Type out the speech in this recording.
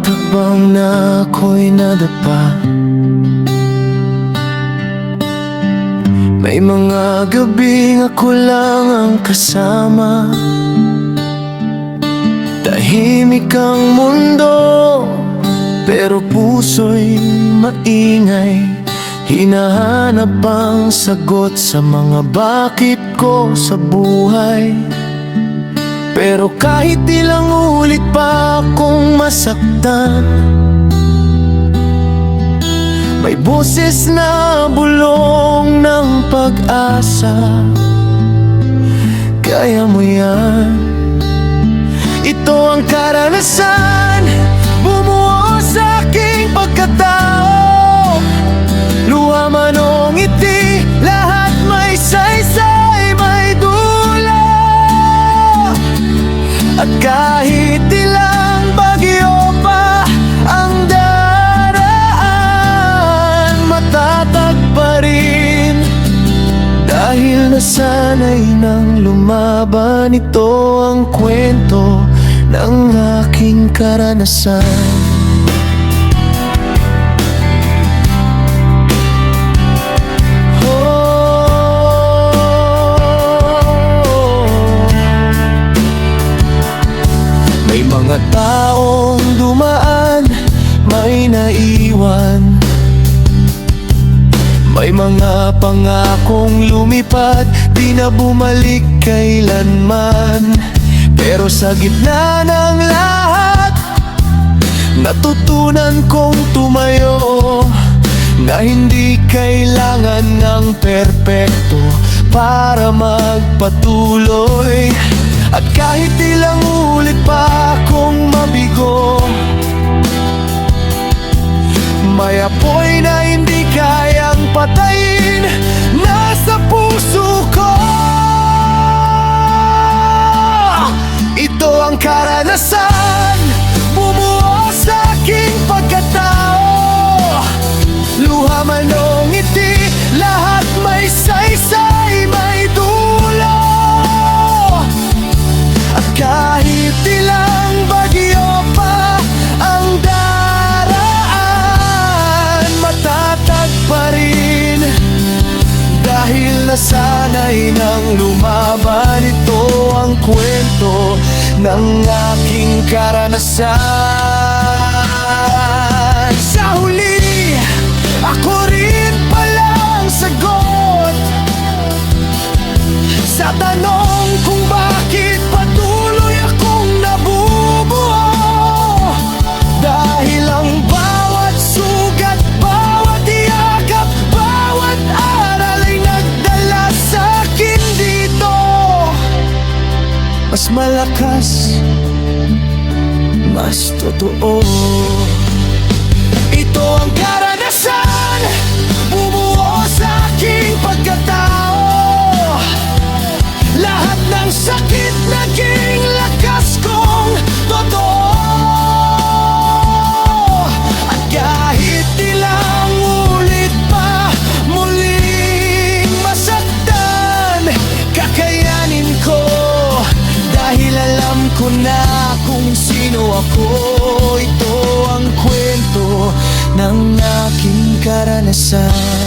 Habang na ako'y nadapa, may mga gabing ako lang ang kasama. Tahimik ang mundo, pero puso'y maingay. Hinahanap ang sagot sa mga bakit ko sa buhay. Pero kahit ilang ulit pa akong masaktan, may boses na bulong ng pag-asa. Kaya mo yan. Ito ang karanasan, bumuo sa aking pagkatao. Luha man o ngiti, lahat may saysay, may dula. At kahit ilang bagyo pa ang daraan, matatag pa rin. Dahil nasanay nang lumaban, ito ang kwento ng aking karanasan. May mga taong dumaan, may naiwan. May mga pangakong lumipad, di na bumalik kailanman. Pero sa gitna ng lahat, natutunan kong tumayo, na hindi kailangan ng perpekto para magpatuloy. At kahit ilang ulit pa akong mabigo, may apoy na hindi kayang patayin, nasa puso ko. Ito ang karanasan, bumuo sa aking pagkatao. Luha man o ngiti, lahat may saysay, may dulo. At kahit ilang bagyo pa ang daraan, matatag pa rin. Dahil nasanay nang lumaban, ito ang kwento ng aking karanasan. Sa huli, ako rin palang sagot sa tanong kung bakit patuloy akong nabubuo. Dahil ang bawat sugat, bawat yakap, bawat aral ay nagdala sa'kin dito. Mas malakas, mas totoo. Ito ang karanasan, bumuo sa aking pagkatao. Lahat ng sakit naging lakas kong totoo. At kahit ilang ulit pa muling masaktan, kakayanin ko. Dahil alam ko na kung sino ako. Ito ang kwento ng aking karanasan.